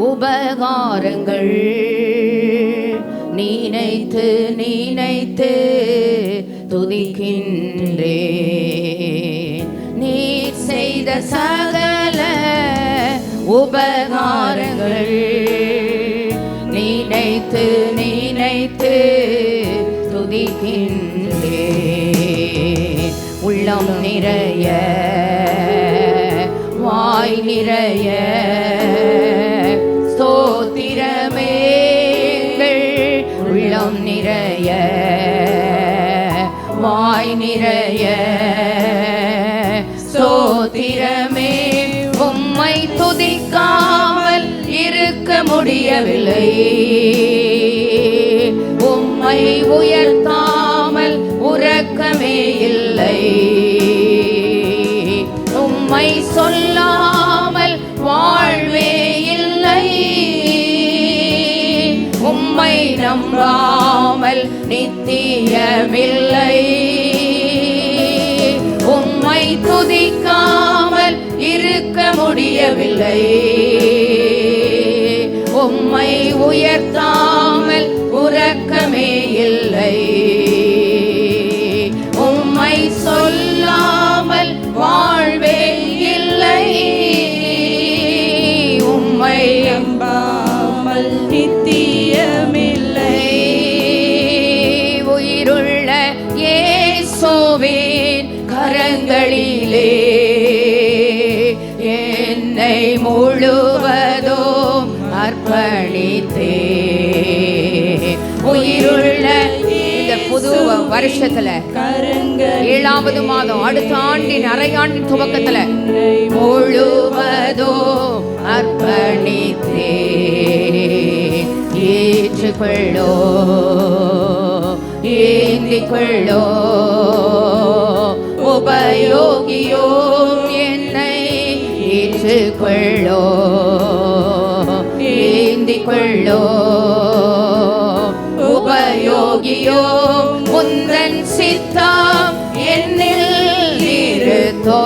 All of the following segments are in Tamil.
உபகாரங்கள் நினைத்து நினைத்து துதிக்கின்றேன். நீர் செய்த சகல உபகாரங்கள் நினைத்து நினைத்து துதிக்கின்றேன். உள்ளம் நிறைய வாய் நிறைய ஸ்தோத்திரமே. உள்ளம் நிறைய வாய் நிறைய ஸ்தோத்திரமே. உம்மை துதிக்காமல் இருக்க முடியவில்லை. உம்மை உயர்த்தாமல் உறக்கமே இல்லை. உம்மை சொல்லாமல் வாழ்வே இல்லை. உம்மை நம்பாமல் நித்தியமில்லை. உம்மை துதிக்காமல் இருக்க முடியவில்லை. உம்மை உயர்த்தாமல் உறக்கமே இல்லை. உம்மை சொல்லாமல் வாழ்வே இல்லை. உம்மை நம்பாமல் நித்தியமில்லை. உயிருள்ள இயேசுவின் கரங்களிலே என்னை முழுவதும் அர்ப்பணித்தே. உயிருள்ள இந்த புது வருஷத்துல 7வது மாதம் அடுத்த ஆண்டின் அரையாண்டின் துவக்கத்துல முழுவதும் அர்ப்பணித்தே. ஏற்றுக்கொள்ளோ ஏந்திக்கொள்ளோ உபயோகியோ என்னை ஏற்றுக்கொள்ளோ ஏந்திக்கொள்ளோ உபயோகியோ. முந்தன் சித்தம் என்னில் நிறுத்தோ.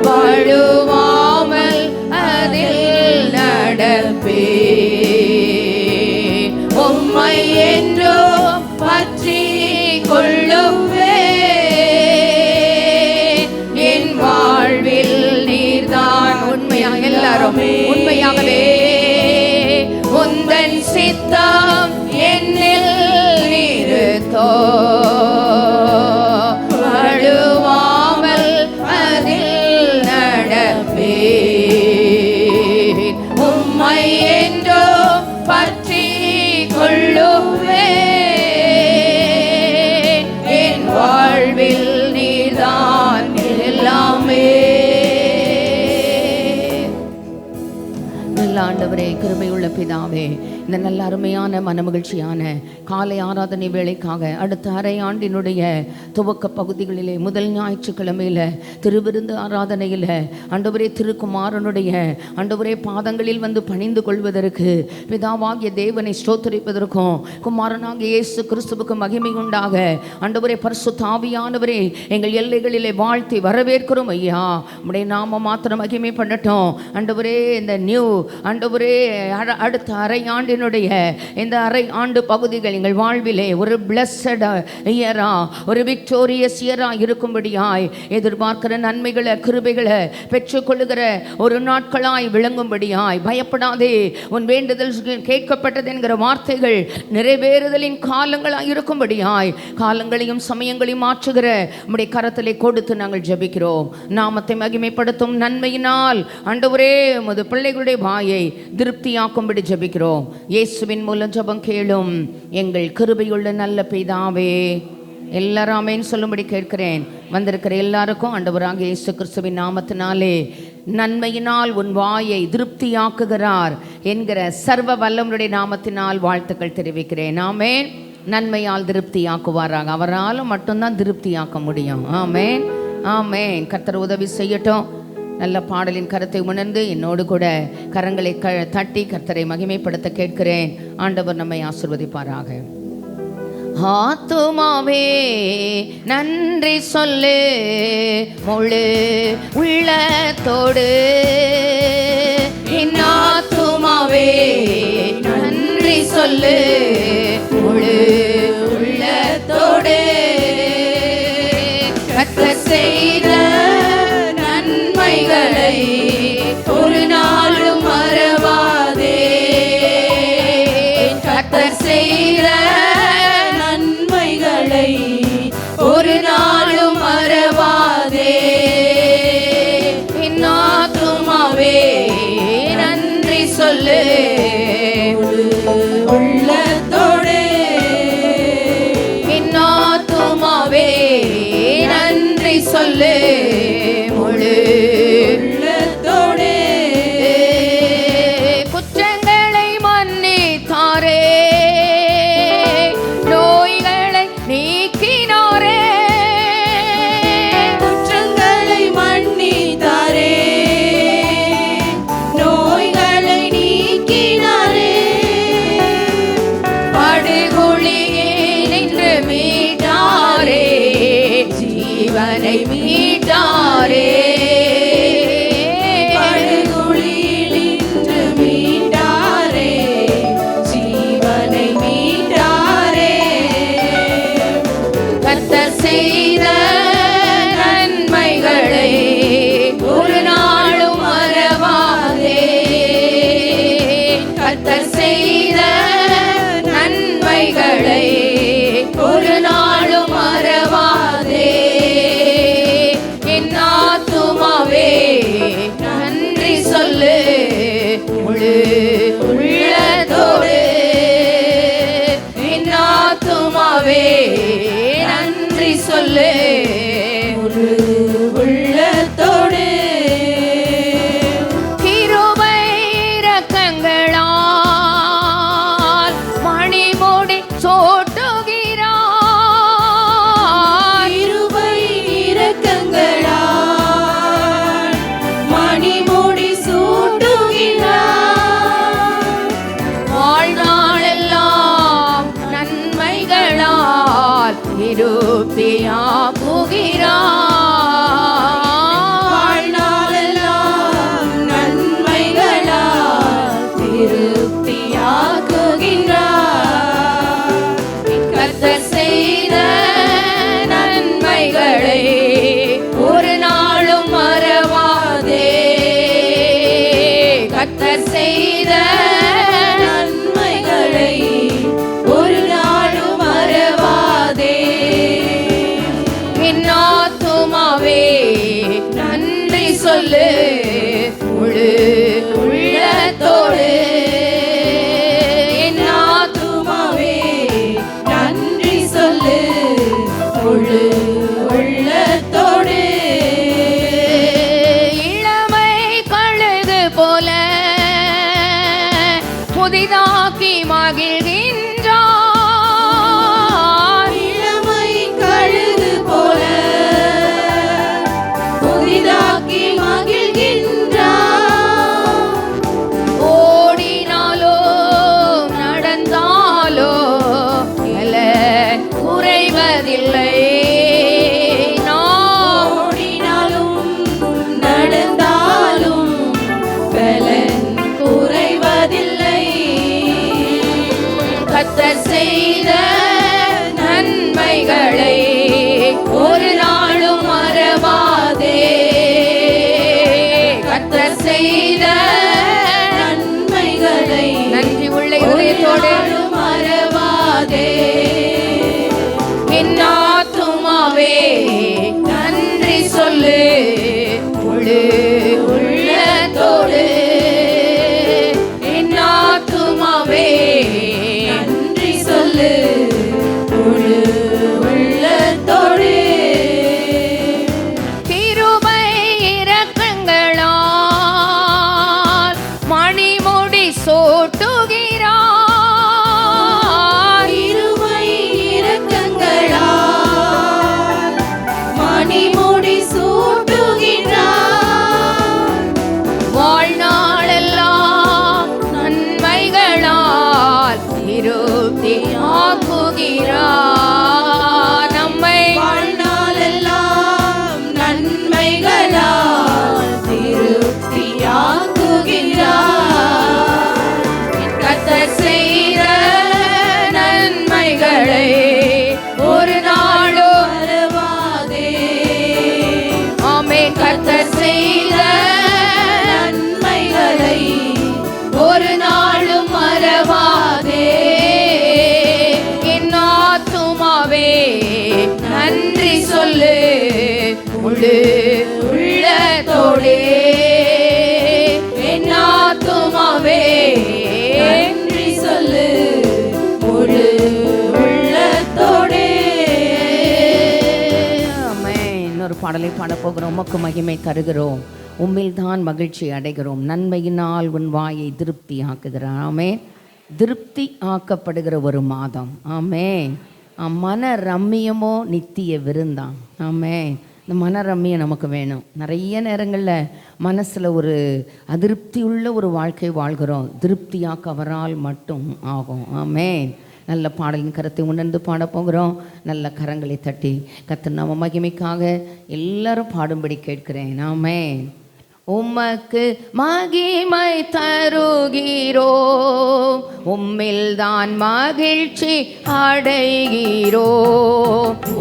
வாழுவாமல் அதில் நடப்பே. உம்மை என்றோ பற்றி கொள்ளுவே. என் வாழ்வில் நீர்தான் உண்மையாக எல்லாரும் உண்மையாகவே உந்தன் சித்தம் என்னில் நிறுத்தோ. வாழுவாமல் அதில் நடப்பே. உம்மை என்றோ பற்றி கொள்ளுவே. என் வாழ்வில் நீதான் எல்லாமே. நல்ல ஆண்டவரே, கிருபையுள்ள பிதாவே, இந்த நல்ல அருமையான மனமகிழ்ச்சியான காலை ஆராதனை வேளைக்காக அடுத்த அரையாண்டினுடைய துவக்க பகுதிகளிலே முதல் ஞாயிற்றுக்கிழமையில் திருவிருந்து ஆராதனையில் ஆண்டவரே திருக்குமாரனுடைய ஆண்டவரே பாதங்களில் வந்து பணிந்து கொள்வதற்கு பிதாவாகிய தேவனை ஸ்தோத்திரிப்பதற்கும் குமாரனாகிய இயேசு கிறிஸ்துவுக்கு மகிமை உண்டாக ஆண்டவரே பரிசுத்த ஆவியானவரே எங்கள் எல்லைகளிலே வாழ்த்தி வரவேற்கிறோம் ஐயா. உம்முடைய நாம மாத்திரம் மகிமை பண்ணட்டும் ஆண்டவரே. இந்த நியூ ஆண்டவரே அடுத்த அரையாண்டினுடைய இந்த அரை ஆண்டு பகுதிகள் எங்கள் வாழ்விலே ஒரு பிளஸட் இயரா ஒரு விக்டோரியஸ் இயரா இருக்கும்படியாய் எதிர்பார்க்கிற நன்மைகளை கிருபைகளை பெற்றுக்கொள்ளுகிற ஒரு நாட்களாய் விளங்கும்படியாய் பயப்படாதே உன் வேண்டுதல் கேட்கப்பட்டது என்கிற வார்த்தைகள் நிறைவேறுதலின் காலங்களாய் இருக்கும்படியாய் காலங்களையும் சமயங்களையும் மாற்றுகிற உம்முடைய கரத்திலே கொடுத்து நாங்கள் ஜெபிக்கிறோம். நாமத்தை மகிமைப்படுத்தும் நன்மையினால் ஆண்டவரே உமது பிள்ளைகளுடைய வாயை திருப்தியாக்கும்படி ஜெபிக்கிறோம். இயேசுவின் மூலம் ஜெபம் கேளும் எங்கள் கிருபையுள்ள நல்ல பிதாவே. எல்லாரும் ஆமென் சொல்லும்படி கேட்கிறேன். வந்திருக்கிற எல்லாருக்கும் ஆண்டவராகிய இயேசு கிறிஸ்துவின் நாமத்தினாலே நன்மையினால் உன் வாயை திருப்தியாக்குகிறார் என்கிற சர்வ வல்லவருடைய நாமத்தினால் வாழ்த்துக்கள் தெரிவிக்கிறேன். ஆமென். நன்மையால் திருப்தியாக்குவாராக. அவரால் மட்டும்தான் திருப்தியாக்க முடியும். ஆமென் ஆமென். கர்த்தர் உதவி செய்யட்டும். நல்ல பாடலின் கருத்தை உணர்ந்து என்னோடு கூட கரங்களை தட்டி கர்த்தரை மகிமைப்படுத்த கேட்கிறேன். ஆண்டவர் நம்மை ஆசீர்வதிப்பாராக. ஆத்துமாவே நன்றி சொல்லு முழு உள்ளத்தோடு. என் ஆத்துமாவே நன்றி சொல்லு முழு உள்ளத்தோடு. கர்த்தர் செய்த நன்மைகளை ஒரு நாளும் மறவாதே. கர்த்தர் செய்த நன்மைகளை ஒரு நாளும் மறவாதே. என் ஆத்துமாவே நன்றி சொல்லு உள்ளத்தோடு. என் ஆத்துமாவே நன்றி சொல்லு முழு உள்ளத்தோடு. குற்றங்களை மன்னித்தாரே, நோய்களை நீக்கினாரே. குற்றங்களை மன்னித்தாரே, நோய்களை நீக்கினாரே. படுகொலியே நின்று மீட்டாரே, ஜீவனை மீட்டாரே. படுகொலியில் நின்று மீட்டாரே, ஜீவனை மீட்டாரே. கர்த்தர் செய்த நன்மைகளை ஒரு நாளும் மறவாதே. கர்த்தர் செய்த நன்மைகளை ஒரு நாளும் மறவாதே. என் ஆத்துமாவே நன்றி சொல்லு முழு உள்ளத்தோடு. என் ஆத்துமாவே நன்றி சொல்லு முழு உள்ளத்தோடு. கிருபை இரக்கங்களால் மணிமுடி சூட்டுகிறார். கிருபை இரக்கங்களால் மணிமுடி சூட்டுகிறார். வாழ்நாளெல்லாம் நன்மைகளால் திருப்தியாக்குகிறார். வாழ்நாளெல்லாம் நன்மைகளால் திருப்தியாக்குகிறார். கர்த்தர் செய்த நன்மைகளை ஒரு நாளும் மறவாதே. கர்த்தர் செய்த நன்மைகளை ஒரு நாளும் மறவாதே. என் ஆத்துமாவே நன்றி சொல்லு முழு உள்ளத்தோடு. என் ஆத்துமாவே நன்றி சொல்லு முழு உள்ளத்தோடு. இளமை கழுகு போல புதிதாக்கி மகிழ்கின்றார். இளமை கழுகு போல புதிதாக்கி மகிழ்கின்றார். ஓடினாலோ நடந்தாலோ பலன் குறைவதில்லை. நாம் ஓடினாலும் நடந்தாலும் பலன் குறைவதில்லை. கர்த்தர் செய்த நன்மைகளை ஒரு நாளும் மறவாதே. கர்த்தர் செய்த நன்மைகளை நன்றி உள்ள இதயத்தோடு மறவாதே. என் ஆத்துமாவே நன்றி சொல்லு முழு உள்ளத்தோடு. என் ஆத்துமாவே நன்றி சொல்லு முழு உள்ளத்தோடு. கிருபை இரக்கங்களால் மணிமுடி சூட்டுகிறார். கிருபை இரக்கங்களால் மணிமுடி சூட்டுகிறார். பாடலை பாடப்போகிறோம். உமக்கு மகிமை தருகிறோம், உம்மில் தான் மகிழ்ச்சி அடைகிறோம், நன்மையினால் உன் வாயை திருப்தி ஆக்குகிறார். ஆமே. திருப்தி ஆக்கப்படுகிற ஒரு மாதம். ஆமே. மன ரம்மியமோ நித்திய விருந்தான். ஆமே. இந்த மன ரம்மியம் நமக்கு வேணும். நிறைய நேரங்களில் மனசில் ஒரு அதிருப்தி உள்ள ஒரு வாழ்க்கை வாழ்கிறோம். திருப்தியாக்க அவரால் மட்டும் ஆகும். ஆமே. நல்ல பாடலின் கருத்தை உணர்ந்து பாட போகிறோம். நல்ல கரங்களை தட்டி கர்த்தர் நாம மகிமைக்காக எல்லாரும் பாடும்படி கேட்கிறேன். ஆமே. உமக்கு மகிமை தருகிறோம், உம்மில் தான் மகிழ்ச்சி அடைகிறோம்.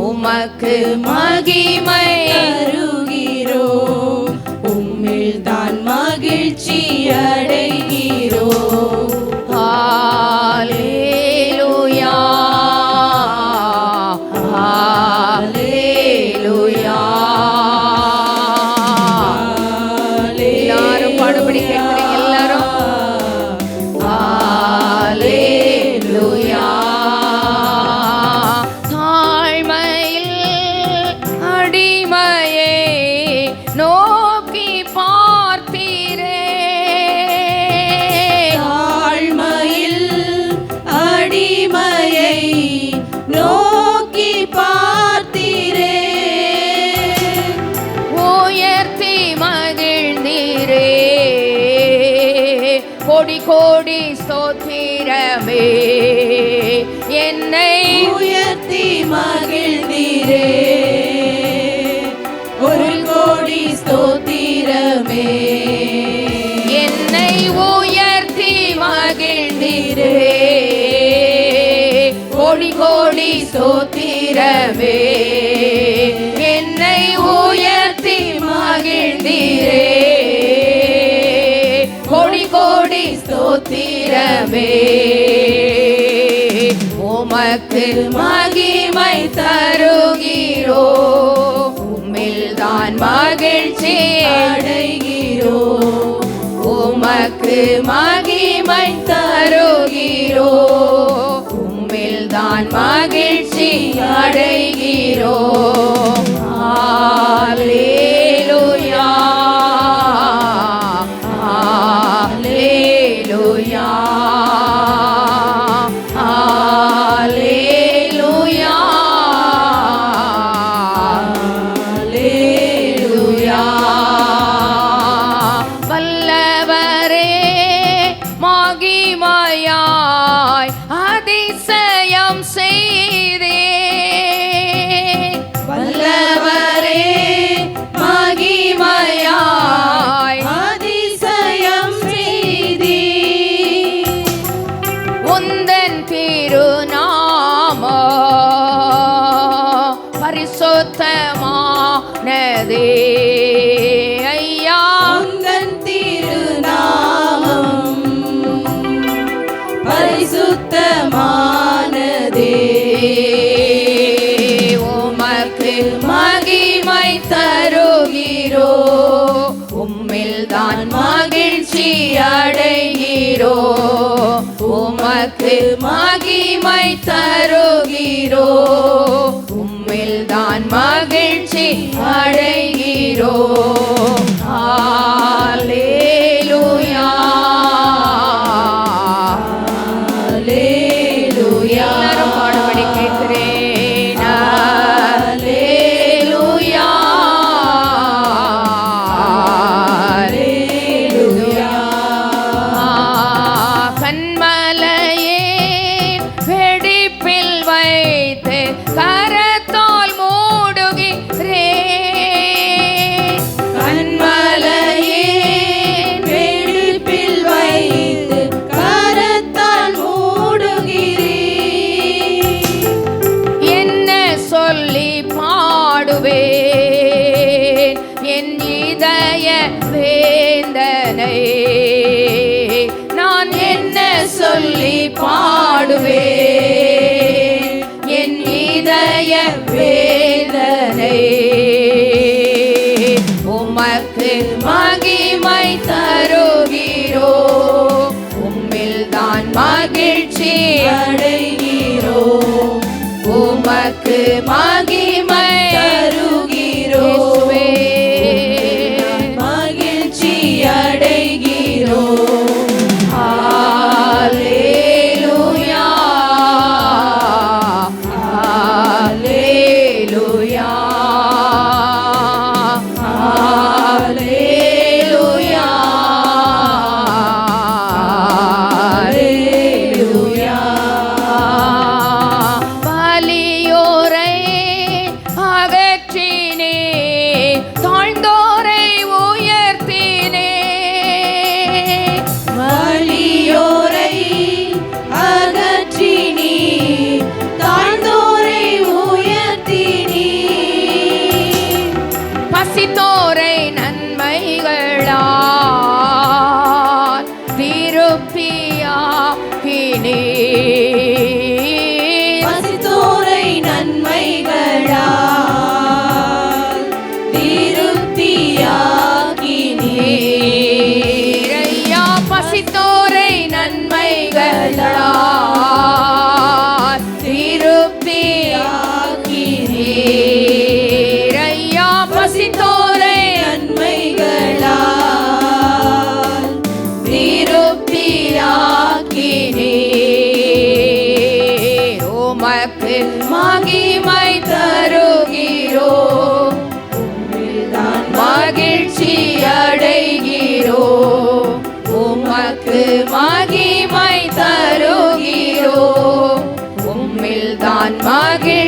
உமக்கு மகிமை தருகிறோம், உம்மில் தான் மகிழ்ச்சி அடைகிறோம். ஹல்லேலூயா, ஹல்லேலூயா. பாடுபடி கேட்கிறீங்க எல்லாரும். ஹல்லேலூயா. தாழ்மையில் அடிமையை நோக்கி பார்த்தீரே, தாழ்மையில் அடிமையை நோக்கி பார்த்தீரே, உயர்த்தி மகிழ்ந்தீரே, கோடி கோடி ஸ்தோத்திரமே, என்னை உயர்த்தி மகிழ்ந்தீரே, ஒரு கோடி ஸ்தோத்திரமே, என்னை உயர்த்தி மகிழ்ந்தீரே, கோடி கோடி ஸ்தோத்திரமே, என்னை உயர்த்தி மகிழ்ந்தீரே, கோடி கோடி ஸ்தோத்திரமே. உமக்கு மகிமை தருகிறோம், உம்மில் தான் மகிழ்ச்சி அடைகிறோம். உமக்கு மகிமை தருகிறோம், உம்மில் தான் மகிழ்ச்சி அடைகிறோம். ஹல்லேலூயா, ஹல்லேலூயா, ஹல்லேலூயா, ஹல்லேலூயா. வல்லவரே மகிமையாய் அதிசயம் செய்தே, வல்லவரே மகிமையாய் அதிசயம் செய்தீ, உந்தன் திருநாமம் பரிசுத்தமானதே ஐயா, உந்தன் திருநாமம் பரிசுத்தமானதே, உமக்கு மகிமை தருகிறோம், உம்மில் தான் மகிழ்ச்சி அடைகிறோம். உமக்கு மகிமை தருகிறோம், உம்மில் தான் மகிழ்ச்சி அடைகிறோம். ஹல்லேலூயா, ஹல்லேலூயா. எல்லாரும் பாடும்படி கேட்கிறேன். ஹல்லேலூயா, ஹல்லேலூயா. கண்மலையே வெடிப்பில் வைத்து கரத்தால் மூடுகிறேன், கண்மலையே வெடிப்பில் வைத்து கரத்தால் மூடுகிறீர், என்ன சொல்லி பாடுவேன் என் இதய வேந்தனை, நான் என்ன சொல்லி பாடுவேன் என் இதய வேதனை. உமக்கு மகிமை தருகிறோம், உம்மில் தான் மகிழ்ச்சி அடைகிறோம். உமக்கு மகிமை தருகிறோம்,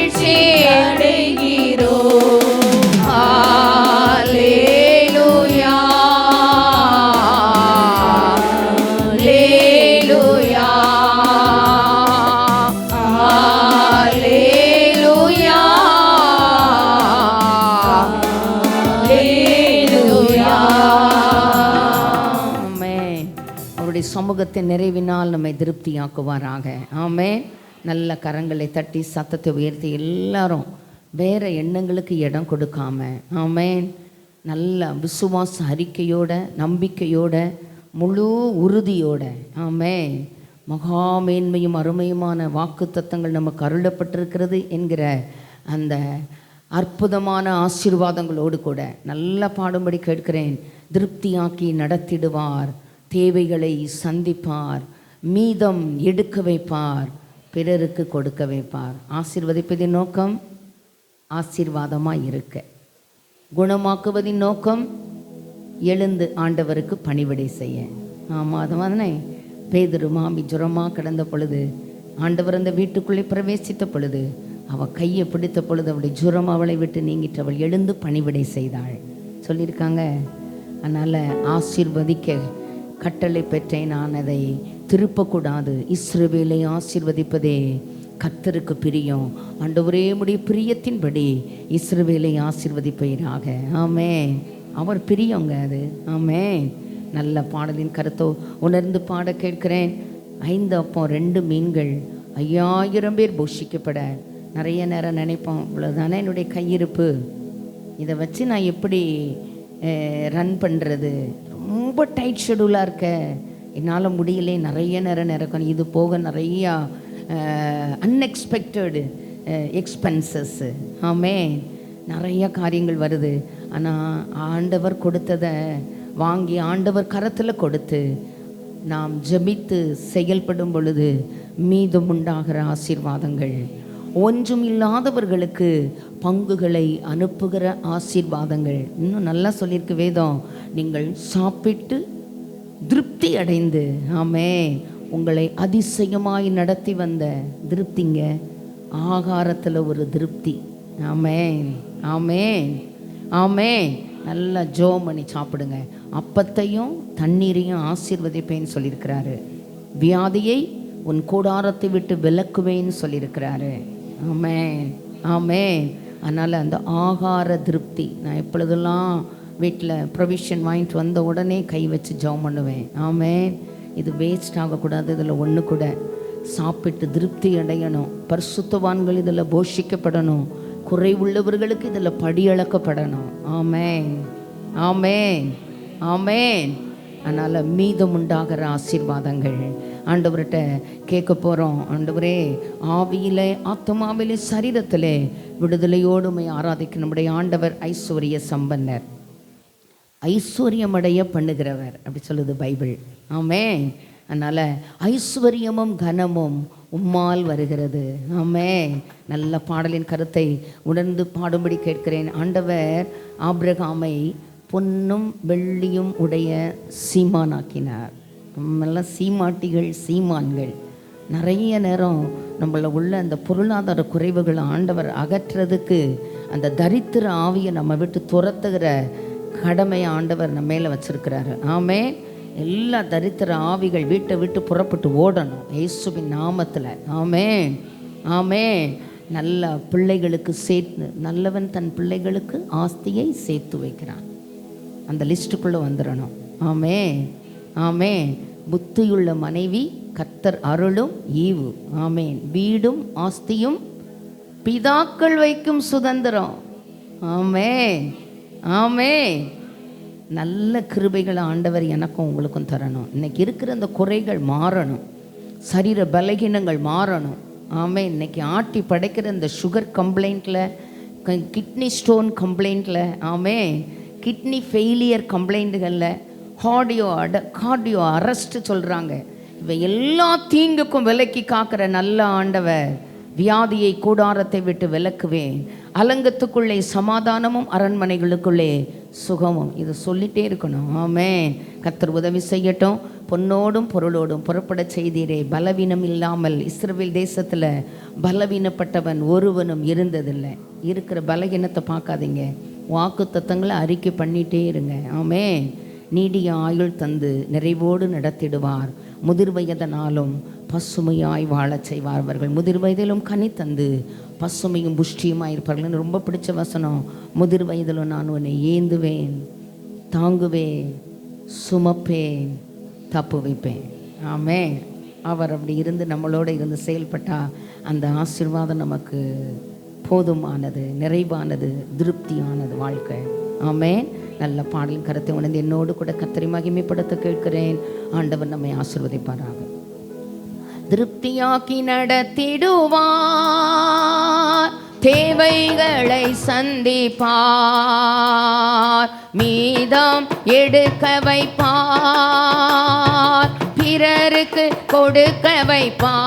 மகிழ்ச்சி அடைகிறோம். ஹல்லேலூயா, ஹல்லேலூயா, ஹல்லேலூயா, ஹல்லேலூயா. ஆமென். அவருடைய சமூகத்தின் நிறைவினால் நம்மை திருப்தியாக்குவாராக. ஆமென். நல்ல கரங்களை தட்டி சத்தத்தை உயர்த்தி எல்லாரும் வேற எண்ணங்களுக்கு இடம் கொடுக்காம, ஆமென், நல்ல விசுவாச அறிக்கையோட, நம்பிக்கையோட, முழு உறுதியோட, ஆமென், மகா மேன்மையும் அருமையுமான வாக்கு தத்தங்கள் நமக்கு அருளப்பட்டிருக்கிறது என்கிற அந்த அற்புதமான ஆசீர்வாதங்களோடு கூட நல்ல பாடும்படி கேட்கிறேன். திருப்தியாக்கி நடத்திடுவார், தேவைகளை சந்திப்பார், மீதம் எடுக்க வைப்பார், பிறருக்கு கொடுக்க வைப்பார். ஆசீர்வதிப்பதின் நோக்கம் ஆசீர்வாதமாக இருக்க, குணமாக்குவதின் நோக்கம் எழுந்து ஆண்டவருக்கு பணிவிடை செய்ய. ஆமாம், அது தானே பேதுரு மாமி ஜுரமாக கிடந்த பொழுது ஆண்டவர் அந்த வீட்டுக்குள்ளே பிரவேசித்த பொழுது அவள் கையை பிடித்த பொழுது அவளுடைய ஜுரம் அவளை விட்டு நீங்கிட்டு அவள் எழுந்து பணிவிடை செய்தாள் சொல்லியிருக்காங்க. அதனால் ஆசீர்வதிக்க கட்டளை பெற்றேன், நான் அதை திருப்பக்கூடாது. இஸ்ரவேலை ஆசீர்வதிப்பதே கர்த்தருக்கு பிரியம். ஆண்டவரே உம்முடைய பிரியத்தின்படி இஸ்ரவேலை ஆசீர்வதிப்பீராக. ஆமென். அவர் பிரியங்க அது. ஆமென். நல்ல பாடலின் கருத்தோ உணர்ந்து பாட கேட்கிறேன். 5 அப்பம் 2 மீன்கள் 5000 பேர் போஷிக்கப்பட. நிறைய நேரம் நினைப்போம், இவ்வளோதானே என்னுடைய கையிருப்பு, இதை வச்சு நான் எப்படி ரன் பண்ணுறது, ரொம்ப டைட் ஷெடியூலாக இருக்க, என்னால் முடியலே, நிறைய நேரம் நிறக்கணும், இது போக நிறையா அன்எக்ஸ்பெக்டடு எக்ஸ்பென்சஸ்ஸு. ஆமென். நிறைய காரியங்கள் வருது. ஆனால் ஆண்டவர் கொடுத்ததை வாங்கி ஆண்டவர் கரத்தில் கொடுத்து நாம் ஜெபித்து செயல்படும் பொழுது மீதம் உண்டாகிற ஆசீர்வாதங்கள், ஒன்றும் இல்லாதவர்களுக்கு பங்குகளை அனுப்புகிற ஆசீர்வாதங்கள். இன்னும் நல்லா சொல்லியிருக்கு வேதம், நீங்கள் சாப்பிட்டு திருப்தி அடைந்து, ஆமென், உங்களை அதிசயமாய் நடத்தி வந்த திருப்திங்க. ஆகாரத்தில் ஒரு திருப்தி. ஆமென், ஆமென், ஆமென். நல்லா ஜெபம் பண்ணி சாப்பிடுங்க. அப்பத்தையும் தண்ணீரையும் ஆசீர்வதிப்பேன்னு சொல்லியிருக்கிறாரு. வியாதியை உன் கூடாரத்தை விட்டு விலக்குவேன்னு சொல்லியிருக்கிறாரு. ஆமென், ஆமென். அதனால் அந்த ஆகார திருப்தி, நான் எப்பொழுதெல்லாம் வீட்டில் ப்ரொவிஷன் வாங்கிட்டு வந்த உடனே கை வச்சு ஜெபம் பண்ணுவேன். ஆமென். இது வேஸ்ட் ஆகக்கூடாது, இதில் ஒன்று கூட சாப்பிட்டு திருப்தி அடையணும். பரிசுத்தவான்கள் இதில் போஷிக்கப்படணும், குறைவுள்ளவர்களுக்கு இதில் படியளக்கப்படணும். ஆமென், ஆமென், ஆமென். அதனால் மீதம் உண்டாகிற ஆசீர்வாதங்கள் ஆண்டவர்கிட்ட கேட்க போகிறோம். ஆண்டவரே, ஆவியிலே, ஆத்மாவிலே, சரீரத்திலே விடுதலையோடுமை ஆராதிக்க நம்முடைய ஆண்டவர் ஐஸ்வர்ய சம்பன்னர், ஐஸ்வர்யமடைய பண்ணுகிறவர், அப்படி சொல்லுது பைபிள். ஆமென். அதனால் ஐஸ்வர்யமும் கனமும் உம்மால் வருகிறது. ஆமென். நல்ல பாடலின் கருத்தை உணர்ந்து பாடும்படி கேட்கிறேன். ஆண்டவர் ஆபிரகாமை பொன்னும் வெள்ளியும் உடைய சீமானாக்கினார். நம்மெல்லாம் சீமாட்டிகள், சீமான்கள். நிறைய நேரம் நம்மள உள்ள அந்த பொருளாதார குறைவுகளை ஆண்டவர் அகற்றுறதுக்கு அந்த தரித்திர ஆவியை நம்ம விட்டு துரத்துகிற கடமையை ஆண்டவர் நம்ம மேலே வச்சிருக்கிறாரு. ஆமென். எல்லா தரித்திர ஆவிகள் வீட்டை விட்டு புறப்பட்டு ஓடணும் இயேசுவின் நாமத்தில். ஆமென், ஆமென். நல்ல பிள்ளைகளுக்கு சேர்த்து, நல்லவன் தன் பிள்ளைகளுக்கு ஆஸ்தியை சேர்த்து வைக்கிறான், அந்த லிஸ்ட்டுக்குள்ளே வந்துடணும். ஆமென், ஆமென். புத்தியுள்ள மனைவி கர்த்தர் அருளும் ஈவு. ஆமென். வீடும் ஆஸ்தியும் பிதாக்கள் வைக்கும் சுதந்திரம். ஆமென், ஆமென். நல்ல கிருபைகளை ஆண்டவர் எனக்கும் உங்களுக்கும் தரணும். இன்னைக்கு இருக்கிற அந்த குறைகள் மாறணும், சரீர பலகீனங்கள் மாறணும். ஆமென். இன்னைக்கு ஆட்டி படைக்கிற இந்த சுகர் கம்ப்ளைண்ட்டில், கிட்னி ஸ்டோன் கம்ப்ளைண்ட்டில், ஆமென், கிட்னி ஃபெயிலியர் கம்ப்ளைண்ட்டுகளில், கார்டியோ அரெஸ்ட் சொல்கிறாங்க. இவை எல்லா தீங்குக்கும் விலக்கி காக்கிற நல்ல ஆண்டவர், வியாதியை கூடாரத்தை விட்டு விலக்குவேன், அலங்கத்துக்குள்ளே சமாதானமும் அரண்மனைகளுக்குள்ளே சுகமும். இதை சொல்லிகிட்டே இருக்கணும். ஆமென். கர்த்தர் உதவி செய்யட்டும். பொன்னோடும் பொருளோடும் புறப்படச் செய்தீரே. பலவீனம் இல்லாமல் இஸ்ரவேல் தேசத்தில் பலவீனப்பட்டவன் ஒருவனும் இருந்ததில்லை. இருக்கிற பலவீனத்தை பார்க்காதீங்க, வாக்கு தத்தங்களை அறிக்கை பண்ணிகிட்டே இருங்க. ஆமே. நீடிய ஆயுள் தந்து நிறைவோடு நடத்திடுவார். முதிர் வயதனாலும் பசுமையாய் வாழச் செய்வார். அவர்கள் முதிர் வயதிலும் கனி தந்து பசுமையும் புஷ்டியுமாய் இருப்பார்கள். ரொம்ப பிடிச்ச வசனம், முதிர் வயதிலும் நான் உன்னை ஏந்துவேன், தாங்குவேன், சுமப்பேன், தப்பு வைப்பேன். ஆமே. அவர் அப்படி இருந்து நம்மளோட இருந்து செயல்பட்டால் அந்த ஆசீர்வாதம் நமக்கு போதுமானது, நிறைவானது, திருப்தியானது வாழ்க்கை. ஆமே. நல்ல பாடலின் கருத்தை உணர்ந்து என்னோடு கூட கர்த்தரை மகிமைப்படுத்த கேட்கிறேன். ஆண்டவர் நம்மை ஆசீர்வதிப்பாராக. திருப்தியாக்கி நடத்திடுவார், தேவைகளை சந்திப்பார், மீதம் எடுக்க வைப்பார், பிறருக்கு கொடுக்க வைப்பார்.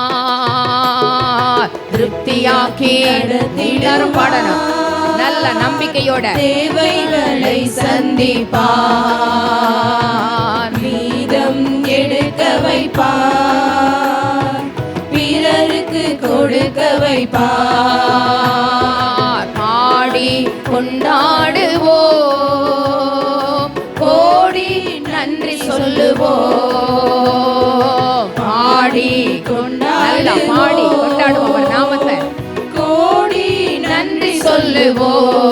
திருப்தியாக்கி எல்லாரும் பாடணும் நல்ல நம்பிக்கையோட. தேவைகளை சந்திப்பார், மீதம் எடுக்க வைப்பார், பிறருக்கு கொடுக்க வைப்பார். பாடி கொண்டாடுவோம், கோடி நன்றி சொல்லுவோம். பாடி கொண்டாடுவோம் அவர் நாமத்தை, கோடி நன்றி சொல்லுவோம்.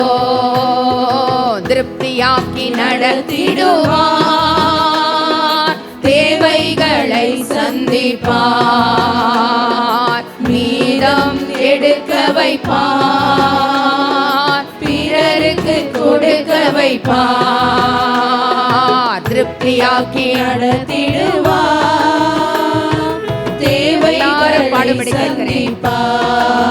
திருப்தியாக்கி நடத்திடுவார், தேவைகளை சந்திப்பார், மீதம் எடுக்க வைப்பார், பிறருக்கு கொடுக்க வைப்பார். திருப்தியாக்கி நடத்திடுவார், தேவைகளை சந்திப்பார்,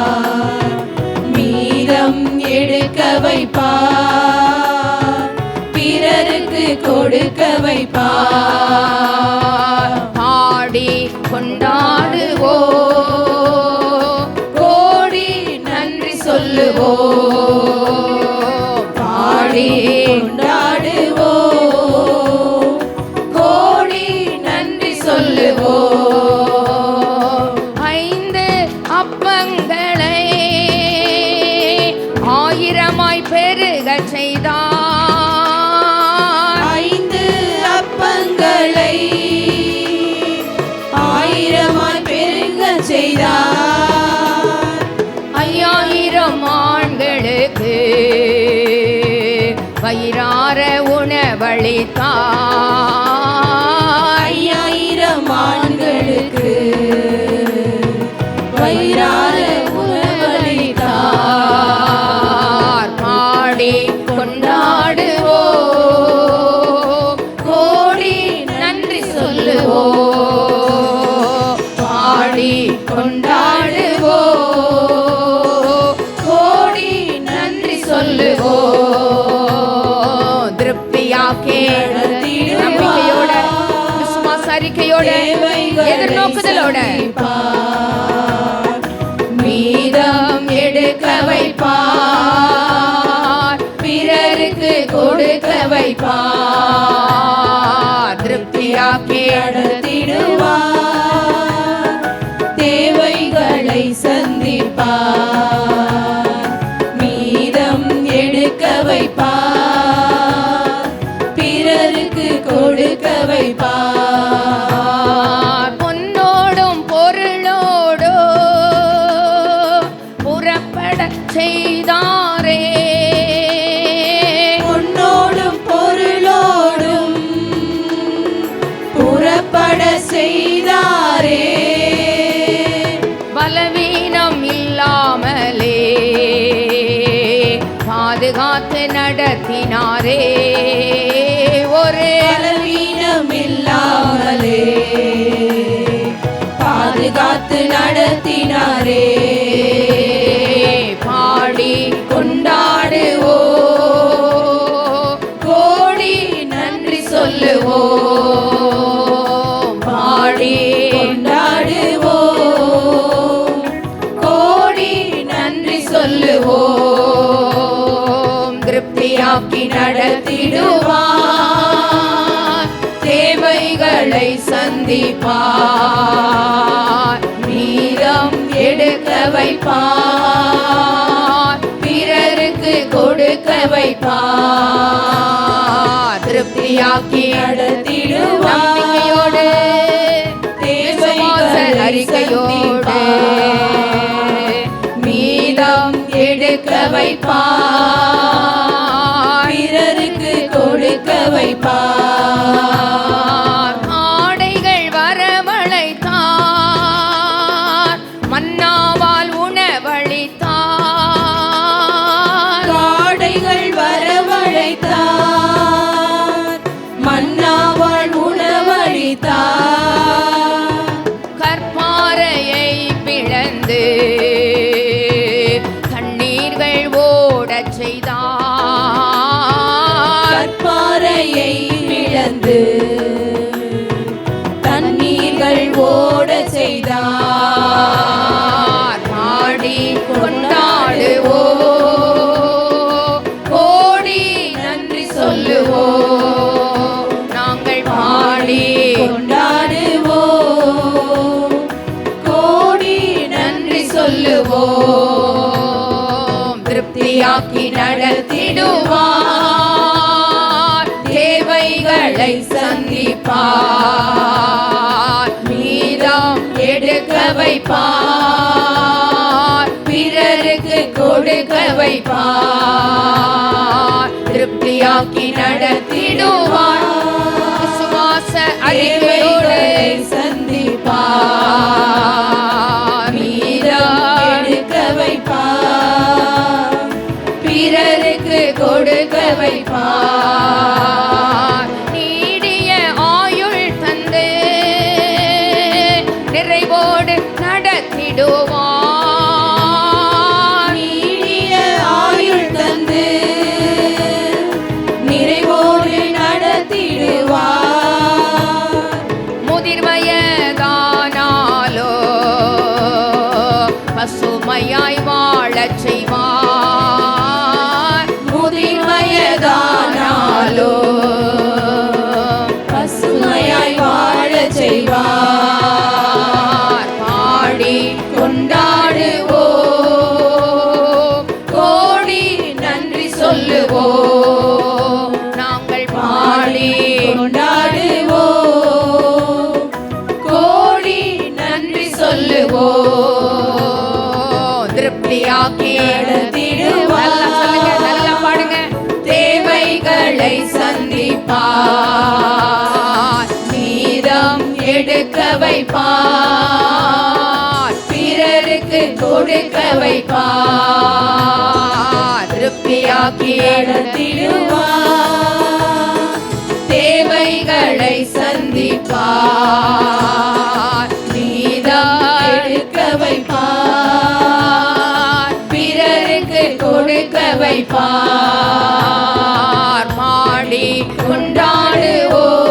மீதம் எடுக்க வைப்பார், பிறருக்கு கொடுக்க வைப்பார். பாடி கொண்டாடுவோம், கோடி நன்றி சொல்லுவோம். பாடி கொண்டாடுவோம், கோடி நன்றி சொல்லுவோம். 5 அப்பங்களை 1000 பெருக செய்தார். 5 அப்பங்களை 1000 பெருக செய்தார். 5000 ஆண்களுக்கு வயிறார உணவளித்தார். 5000 ஆண்களுக்கு வயிறார உணவளித்தார். பாடி கொண்டாடுவோம், கோடி நன்றி சொல்லுவோம். பாடி கொண்டாடுவோம், கோடி நன்றி சொல்லுவோம். திருப்தியாக்கி நம்பிக்கையோட, விசுவாச அறிக்கையோட, எதிர்நோக்குதலோட மீதம் எடுக்க வைப்பார், பிறருக்கு கொடுக்க வைப்பார். திருப்தியாக்கி நடத்திடுவார், தேவைகளை சந்திப்பார், மீதம் எடுக்க வைப்பார், பிறருக்கு கொடுக்க வைப்பார். பொன்னோடும் பொருளோடோ புறப்பட செய்தாரே. பொன்னோடும் பொருளோடும் புறப்பட செய்தாரே. பலவீனம் இல்லாமலே பாதுகாத்து நடத்தினாரே. ஒரு பலவீனம் இல்லாமலே பாதுகாத்து நடத்தினாரே. பாடி கொண்டாடுவோம், கோடி நன்றி சொல்லுவோம். பாடி கொண்டாடுவோம், கோடி நன்றி சொல்லுவோம். திருப்தியாக்கி நடத்திடுவார், தேவைகளை தேவைகளை சந்திப்பார், மீதம் எடுக்க வைப்பார், பிறருக்கு கொடுக்க வைப்பார், திருப்தியாக்கி நடத்திடுவார், நம்பிக்கையோடு தேவைகள் அறிக்கையோடு மீதம் எடுக்க வைப்பார், பிறருக்கு கொடுக்க வைப்பார். ஆடைகள் வரவழைத்தார், மன்னாவால் உணவளித்தார், ஆடைகள் வரவழைத்தார், மன்னாவால் உணவளித்தார், கற்பாறையை பிளந்து தண்ணீர்கள் ஓடச் செய்தார், கற்பாறையை பிளந்து தண்ணீர்கள் ஓடச் செய்தார். பாடி கொண்டாடுவோம், கோடி நன்றி சொல்லுவோம், நாங்கள் பாடி கொண்டாடுவோம், கோடி நன்றி சொல்லுவோம், திருப்தியாக்கி நடத்திடுவார், தேவைகளை சந்திப்பார், மீதம் எடுக்க வைப்பார், பிறருக்கு கொடுக்க வைப்பார், திருப்தியாக்கி நடத்திடுவார், விசுவாச அறிக்கையோடு சந்திப்பார், மீதம் எடுக்க வைப்பார், பிறருக்கு கொடுக்க வைப்பார். நீடிய ஆயுள் தந்து நிறைவோடு நடத்திடுவார், நீடிய ஆயுள் தந்து நிறைவோடு நடத்திடுவார், முதிர் வயதானாலோ பசுமையாய் வாழச் செய்வார், முதிர் வயதானாலோ பசுமையாய் வாழச் செய்வார். பாடி கொண்டாடுவோம், கோடி நன்றி சொல்லுவோம், நாங்கள் பாடி கொண்டாடுவோம், கோடி நன்றி சொல்லுவோம், திருப்தியாக்கி நடத்திடுவார். நல்லா பாடுங்க. தேவைகளை சந்திப்பார், மீதம் எடுக்க வைப்பார், பிறருக்கு கொடுக்க வைப்பார், திருப்தியாக்கி நடத்திடுவார், தேவைகளை சந்திப்பார், மீதம் எடுக்க வைப்பார், பிறருக்கு கொடுக்க வைப்பார். பாடி கொண்டாடுவோம்,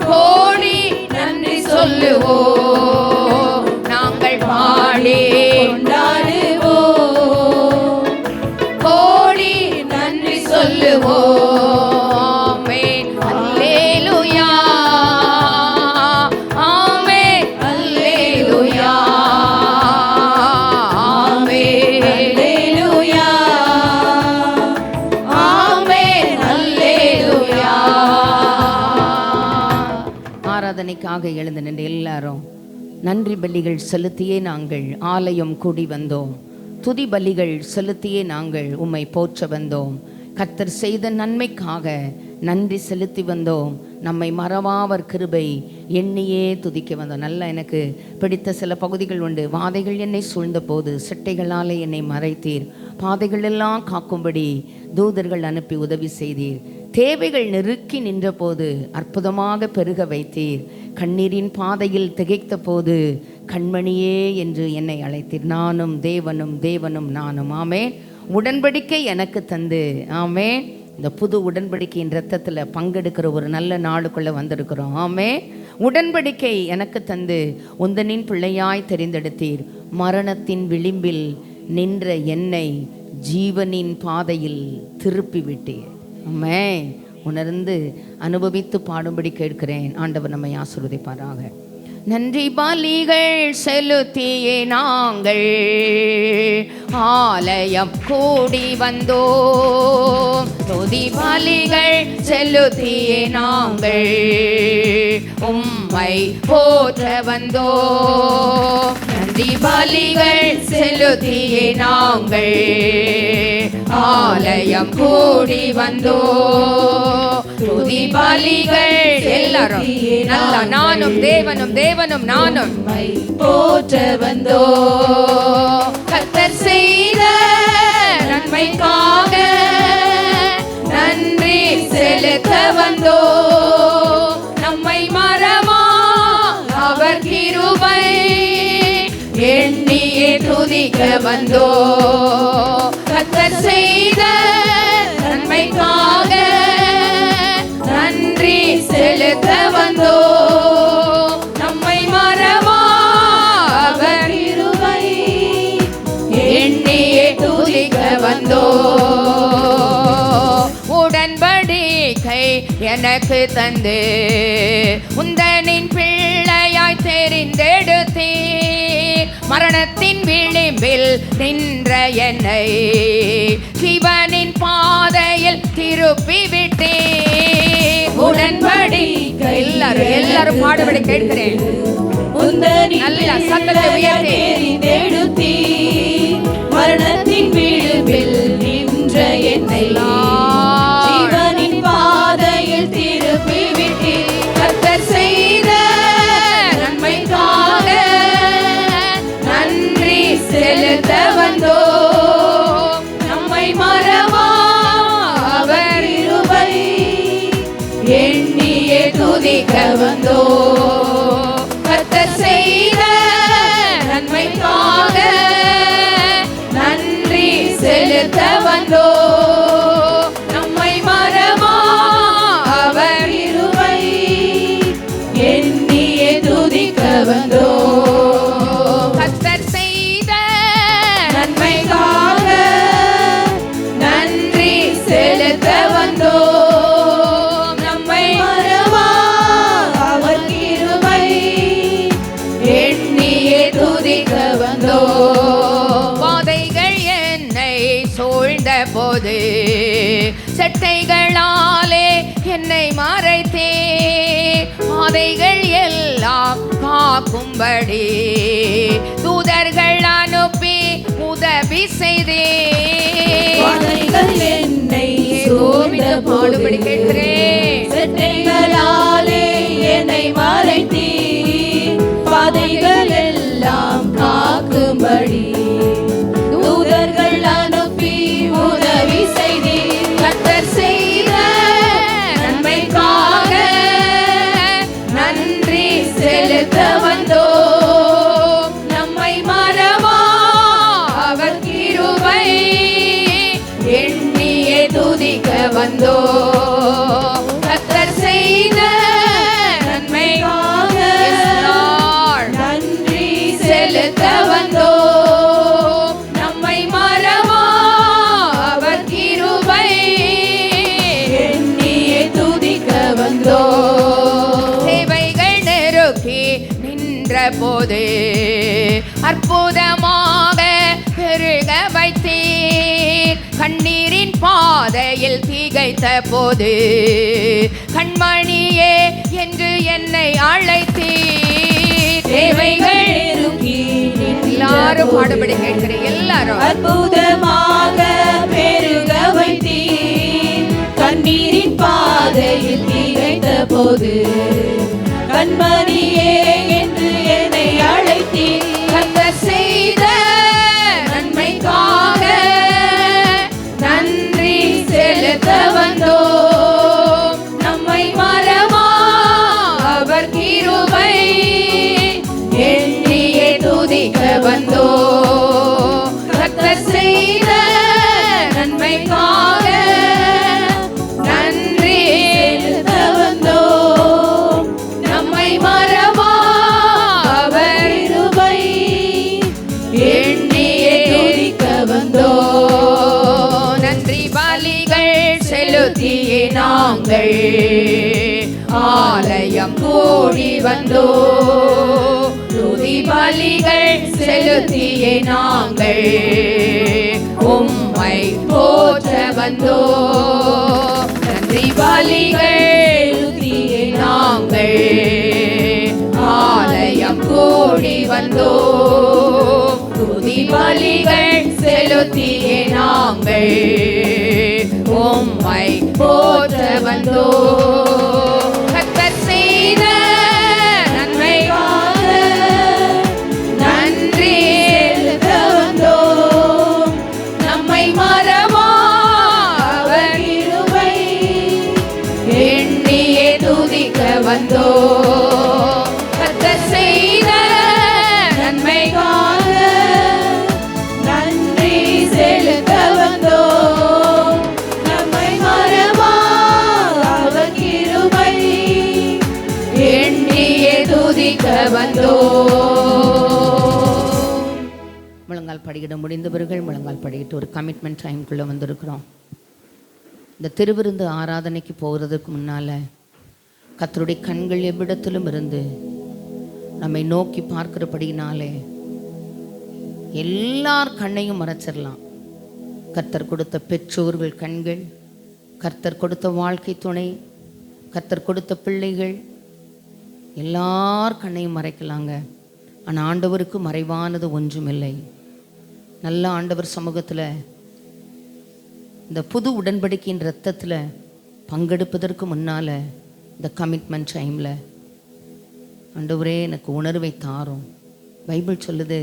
கோடி நன்றி சொல்லுவோம், நாங்கள் பாடி கொண்டாடுவோம், கோடி நன்றி சொல்லுவோம். ஆமென். அல்லேலூயா, ஆமென். அல்லேலூயா, ஆமென். அல்லேலூயா, ஆமென். அல்லேலூயா. ஆராதனைக்காக எழுந்து நின்று எல்லாரும் நன்றி பலிகள் செலுத்தியே நாங்கள் ஆலயம் கூடி வந்தோம், துதி பலிகள் செலுத்தியே நாங்கள் உம்மை போற்ற வந்தோம், கர்த்தர் செய்த நன்மைக்காக நன்றி செலுத்தி வந்தோம், நம்மை மறவாவர் கிருபை எண்ணியே துதிக்க வந்தோம். நல்லா எனக்கு பிடித்த சில பகுதிகள் உண்டு. வாதைகள் என்னை சூழ்ந்த போது சிட்டைகளாலே என்னை மறைத்தீர், பாதைகள் எல்லாம் காக்கும்படி தூதர்கள் அனுப்பி உதவி செய்தீர், தேவைகள் நெருக்கி நின்ற போது அற்புதமாக பெருக வைத்தீர், கண்ணீரின் பாதையில் திகைத்த போது கண்மணியே என்று என்னை அழைத்தீர். நானும் தேவனும் தேவனும் நானும். ஆமே. உடன்படிக்கை எனக்கு தந்து, ஆமே, இந்த புது உடன்படிக்கையின் இரத்தத்தில் பங்கெடுக்கிற ஒரு நல்ல நாளுக்குள்ளே வந்திருக்கிறோம். ஆமே. உடன்படிக்கை எனக்கு தந்து உந்தனின் பிள்ளையாய் தெரிந்தெடுத்தீர், மரணத்தின் விளிம்பில் நின்ற என்னை ஜீவனின் பாதையில் திருப்பி விட்டீர். ஆமே. உணர்ந்து அனுபவித்து பாடும்படி கேட்கிறேன். ஆண்டவர் நம்மை ஆசீர்வதிப்பாராக. நன்றி பலிகள் செலுத்தியே நாங்கள் ஆலயம் கூடி வந்தோம். துதி பலிகள் செலுத்தியே நாங்கள் உம்மை போற்ற வந்தோம். நன்றி பலிகள் செலுத்தியே நாங்கள் ஆலயம் கூடி வந்தோம். துதி பலிகள் எல்லாரும் நல்லா நானும் தேவனும் தேவனும் நானும் போற்ற வந்தோ. கர்த்தர் செய்த நன்மைக்காக நன்றி செலுத்த வந்தோ. நம்மை மறவா அவர் கிருபை எண்ணியே துதிக்க வந்தோ. கர்த்தர் செய்த நன்மைக்காக நன்றி செலுத்த வந்தோ. நம்மை மறவா அவர் கிருபை எண்ணியே துதிக்க வந்தோ. உடன்படிக்கை எனக்கு தந்து உந்தனின் பிள்ளையாய் தெரிந்தெடுத்தே. மரணத்தின் விளிம்பில் நின்ற என்னை சிவனின் பாதையில் திருப்பி விட்டே. உடன்படிக்கை எல்லாரும் பாடுபடி கேட்கிறேன். நல்ல சத்தத்தை உயர்த்தி தெரிந்தெடுத்தீ. மரணத்தின் விளிம்பில் நின்ற என்னை சிவனின் பாதையில் திருப்பி விட்டீ. கர்த்தர் செய்த நன்மைக்காக நன்றி செலுத்த வந்தோ. நம்மை மறவா அவர் கிருபை எண்ணியே துதிக்க வந்தோ. கர்த்தர் செய்த நன்மைக்காக நன்றி செலுத்த வந்தோ. நம்மை மறவா அவர் கிருபை எண்ணியே துதிக்க வந்தோ. கர்த்தர் செய்த நன்மைக்காக நன்றி செலுத்த வந்தோ. நம்மை மறவா அவர் கிருபை எண்ணியே துதிக்க வந்தோ. வாதைகள் என்னை சூழ்ந்த போது சட்டைகளாலே என்னை மறைத்தே. பாதைகள் எல்லாம் காக்கும்படி தூதர்கள் அனுப்பி உதவி செய்தே. வாதைகள் என்னை சூழ்ந்த பாடுபடி கேட்கிறேன். சட்டைகளாலே என்னை மறைத்தே. பாதைகள் எல்லாம் காக்கும்படி தூதர்கள் அனுப்பி உதவி செய்தே. கர்த்தர் செய்த நன்மைக்காக நன்றி செலுத்த வந்தோ. நம்மை மறவா அவர் கிருபை எண்ணியே துதிக்க வந்தோ. கர்த்தர் செய்த நன்மைக்காக நன்றி செலுத்த வந்தோ. நம்மை மறவா அவர் கிருபை எண்ணியே துதிக்க வந்தோ. சேவைகள் நெருக்கி நின்ற போது அற்புதமாக பெருக வைத்தீர். கண்ணீரின் பாதையில் திகைத்த போது கண்மணியே என்று என்னை அழைத்தீர். தேவைகள் நெருக்கி எல்லாரும் பாடுபடி கேட்கிறேன். எல்லாரும் அற்புதமாக பெருக வைத்தீர். கண்ணீரின் பாதையில் திகைத்த போது கண்மணியே என்று என்னை அழைத்தீர். கர்த்தர் செய்த நன்மைக்காக நன்றி செலுத்த வந்தோ. நம்மை மறவா அவர் கிருபை எண்ணியே துதிக்க வந்தோ. கர்த்தர் செய்த நன்மைக்காக நன்றி செலுத்த வந்தோ. நம்மை மறவா நாங்கள் ஆலயம் கூடி வந்தோ, துதி பலிகள் செலுத்தியே நாங்கள் உம்மை போற்ற வந்தோ. நன்றி பலிகள் செலுத்தியே நாங்கள் ஆலயம் கூடி வந்தோ, துதி பலிகள் செலுத்தியே நாங்கள் உம்மை போற்ற வந்தோ. கர்த்தர் செய்த நன்மைக்காக நன்றி செலுத்த வந்தோ, நம்மை மறவா அவர் கிருபை எண்ணியே துதிக்க வந்தோ. கர்த்தர் செய்த நன்மைக்காக நன்றி செலுத்த வந்தோ, நம்மை மறவா அவர் கிருபை எண்ணியே துதிக்க வந்தோ. முழங்கால் படிக்கிட முடிந்தவர்கள் முழங்கால் படிக்கிட்டு ஒரு கமிட்மெண்ட் டைம்குள்ளே வந்திருக்கிறோம். இந்த திருவிருந்து ஆராதனைக்கு போகிறதுக்கு முன்னால் கர்த்தருடைய கண்கள் எவ்விடத்திலும் இருந்து நம்மை நோக்கி பார்க்கிறபடினாலே எல்லார் கண்ணையும் மறைச்சிடலாம். கர்த்தர் கொடுத்த பெற்றோர்கள் கண்கள், கர்த்தர் கொடுத்த வாழ்க்கை துணை, கர்த்தர் கொடுத்த பிள்ளைகள், எல்லார் கண்ணையும் மறைக்கலாங்க. ஆனால் ஆண்டவருக்கு மறைவானது ஒன்றுமில்லை. நல்ல ஆண்டவர் சமூகத்தில் இந்த புது உடன்படிக்கையின் இரத்தத்தில் பங்கெடுப்பதற்கு முன்னால் இந்த கமிட்மெண்ட் டைமில் ஆண்டவரே எனக்கு உணர்வை தாரும். பைபிள் சொல்லுது,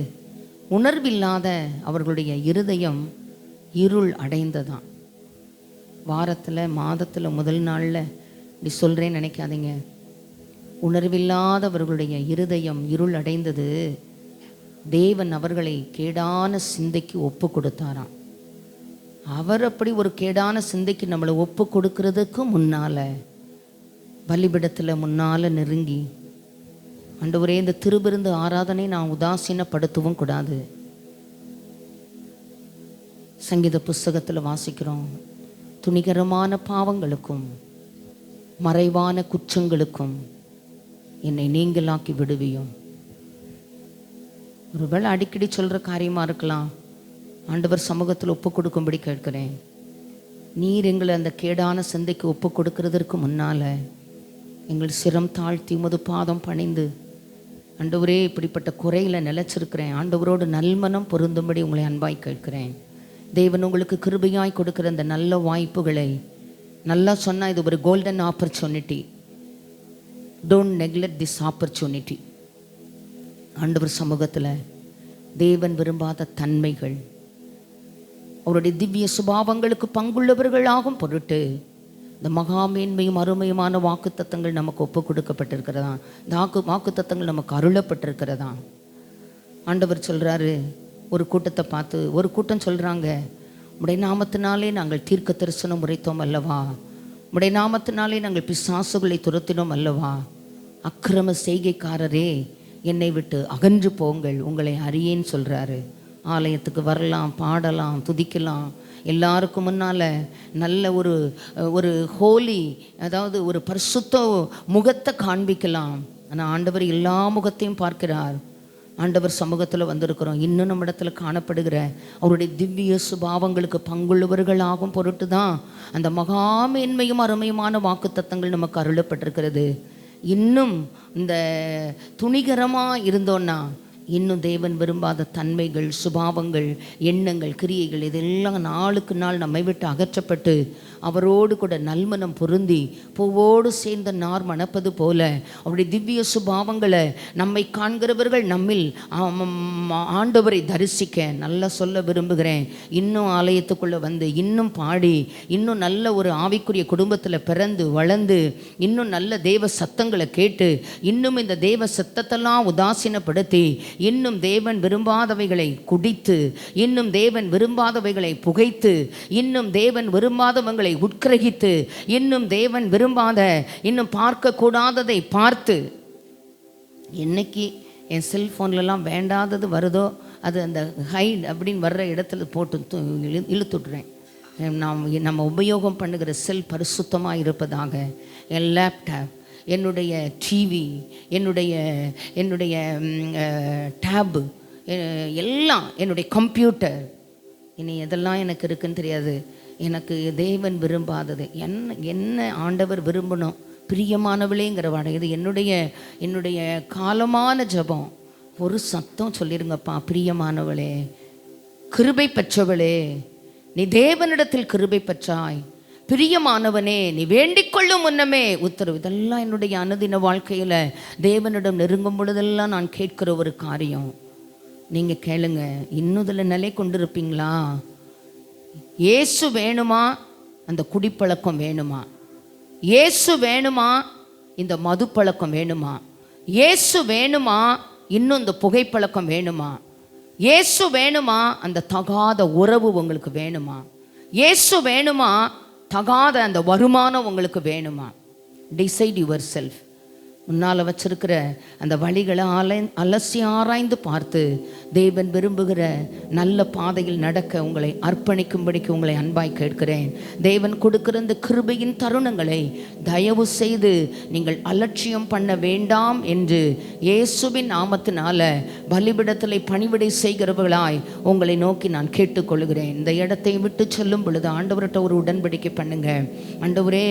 உணர்வில்லாத அவர்களுடைய இருதயம் இருள் அடைந்ததான். வாரத்தில் மாதத்தில் முதல் நாளில் இப்படி சொல்கிறேன்னு நினைக்காதீங்க. உணர்வில்லாதவர்களுடைய இருதயம் இருள் அடைந்தது. தேவன் அவர்களை கேடான சிந்தைக்கு ஒப்பு கொடுத்தாராம். அவர் அப்படி ஒரு கேடான சிந்தைக்கு நம்மளை ஒப்பு கொடுக்கறதுக்கு முன்னால் பலிபிடத்தில் முன்னால் நெருங்கி, ஆண்டவரே இந்த திருவிருந்து ஆராதனை நான் உதாசீனப்படுத்தவும் கூடாது. சங்கீத புஸ்தகத்தில் வாசிக்கிறோம், துணிகரமான பாவங்களுக்கும் மறைவான குற்றங்களுக்கும் என்னை நீங்களாக்கி விடுவியும். ஒருவேளை அடிக்கடி சொல்கிற காரியமாக இருக்கலாம். ஆண்டவர் சமூகத்தில் ஒப்பு கொடுக்கும்படி கேட்கிறேன். நீர் எங்களை அந்த கேடான சிந்தைக்கு ஒப்பு கொடுக்கறதற்கு முன்னால் எங்கள் சிரம் தாழ்த்தி உமது பாதம் பணிந்து, ஆண்டவரே இப்படிப்பட்ட குறையில் நிலைச்சிருக்கிறேன், ஆண்டவரோடு நல்மனம் பொருந்தும்படி உங்களை அன்பாய் கேட்கிறேன். தேவன் உங்களுக்கு கிருபையாய் கொடுக்குற அந்த நல்ல வாய்ப்புகளை, நல்லா சொன்னால் இது ஒரு golden opportunity. Don't neglect this opportunity. ஆண்டவர் சமூகத்தில் தேவன் விரும்பாத தன்மைகள், அவருடைய திவ்ய சுபாவங்களுக்கு பங்குள்ளவர்களாகும் பொருட்டு இந்த மகாமேன்மையும் அருமையுமான வாக்குத்தத்தங்கள் நமக்கு ஒப்பு கொடுக்கப்பட்டிருக்கிறதா. இந்த வாக்குத்தத்தங்கள் நமக்கு அருளப்பட்டிருக்கிறதா. ஆண்டவர் சொல்கிறாரு, ஒரு கூட்டத்தை பார்த்து, ஒரு கூட்டம் சொல்கிறாங்க, உடைய நாமத்தினாலே நாங்கள் தீர்க்க தரிசனம் உரைத்தோம் அல்லவா, உடைய நாமத்தினாலே நாங்கள் பிசாசுகளை துரத்தினோம் அல்லவா, அக்கிரம செய்கைக்காரரே என்னை விட்டு அகன்று போங்கள், உங்களை அறியேன்னு சொல்கிறாரு. ஆலயத்துக்கு வரலாம், பாடலாம், துதிக்கலாம், எல்லாருக்கும் முன்னால் நல்ல ஒரு ஹோலி, அதாவது ஒரு பரிசுத்த முகத்தை காண்பிக்கலாம். ஆனால் ஆண்டவர் எல்லா முகத்தையும் பார்க்கிறார். ஆண்டவர் சமூகத்தில் வந்திருக்கிறோம். இன்னும் நம்ம இடத்துல காணப்படுகிற அவருடைய திவ்ய சுபாவங்களுக்கு பங்குள்ளவர்களாகும் பொருட்டு தான் அந்த மகாமேன்மையும் அருமையுமான வாக்குத்தத்தங்கள் நமக்கு அருளப்பட்டிருக்கிறது. இன்னும் இந்த துணிகரமாக இருந்தோன்னா இன்னும் தேவன் விரும்பாத தன்மைகள், சுபாவங்கள், எண்ணங்கள், கிரியைகள் இதெல்லாம் நாளுக்கு நாள் நம்மை விட்டு அகற்றப்பட்டு அவரோடு கூட நல்மனம் பொருந்தி பூவோடு சேர்ந்த நார் மணப்பது போல அவருடைய திவ்ய சுபாவங்களை நம்மை காண்கிறவர்கள் நம்மில் ஆண்டவரை தரிசிக்க நல்லா சொல்ல விரும்புகிறேன். இன்னும் ஆலயத்துக்குள்ளே வந்து இன்னும் பாடி இன்னும் நல்ல ஒரு ஆவிக்குரிய குடும்பத்தில் பிறந்து வளர்ந்து இன்னும் நல்ல தேவ சத்தங்களை கேட்டு இன்னும் இந்த தேவ சத்தத்தெல்லாம் உதாசீனப்படுத்தி இன்னும் தேவன் விரும்பாதவைகளை குடித்து இன்னும் தேவன் விரும்பாதவைகளை புகைத்து இன்னும் தேவன் விரும்பாதவங்களை உட்கிரகித்து இன்னும் தேவன் விரும்பாத இன்னும் பார்க்கக்கூடாததை பார்த்து, என்னைக்கு என் செல்ஃபோன்லலாம் வேண்டாதது வருதோ அது அந்த ஹைட் அப்படின்னு வர்ற இடத்துல போட்டு இழுத்துட்றேன். நம்ம உபயோகம் பண்ணுகிற செல் பரிசுத்தமாக இருப்பதாக. என் லேப்டாப், என்னுடைய டிவி, என்னுடைய டேபு, எல்லாம், என்னுடைய கம்ப்யூட்டர், இனி எதெல்லாம் எனக்கு இருக்குன்னு தெரியாது. எனக்கு தேவன் விரும்பாதது என்ன ஆண்டவர் விரும்பணும்? பிரியமானவளேங்கிற வாடகை. இது என்னுடைய காலமான ஜெபம். ஒரு சத்தம் சொல்லிருங்கப்பா, பிரியமானவளே, கிருபை பெற்றவளே, நீ தேவனிடத்தில் கிருபை பெற்றாய். பிரியமானவனே, நீ வேண்டிக் கொள்ளும் முன்னமே உத்தரவு. இதெல்லாம் என்னுடைய அனுதின வாழ்க்கையில் தேவனிடம் நெருங்கும் பொழுதெல்லாம் நான் கேட்கிற ஒரு காரியம். நீங்கள் கேளுங்க, இன்னும் இதில் நிலை கொண்டிருப்பீங்களா? இயேசு வேணுமா? அந்த குடிப்பழக்கம் வேணுமா? இயேசு வேணுமா? இந்த மது பழக்கம் வேணுமா? இயேசு வேணுமா? இன்னும் இந்த புகைப்பழக்கம் வேணுமா? இயேசு வேணுமா? அந்த தகாத உறவு உங்களுக்கு வேணுமா? இயேசு வேணுமா? தகாத அந்த வருமானம் உங்களுக்கு வேணுமா? Decide your self. முன்னால் வச்சிருக்கிற அந்த வழிகளை அலசி ஆராய்ந்து பார்த்து தேவன் விரும்புகிற நல்ல பாதையில் நடக்க உங்களை அர்ப்பணிக்கும்படிக்கு உங்களை அன்பாய் கேட்கிறேன். தேவன் கொடுக்கிற இந்த கிருபையின் தருணங்களை தயவு செய்து நீங்கள் அலட்சியம் பண்ண வேண்டாம் என்று இயேசுவின் நாமத்தினால பலிபிடத்தில் பணிவிடை செய்கிறவர்களாய் உங்களை நோக்கி நான் கேட்டுக்கொள்கிறேன். இந்த இடத்தை விட்டு செல்லும் பொழுது ஆண்டவர்கிட்ட ஒரு உடன்படிக்கை பண்ணுங்க. ஆண்டவரே,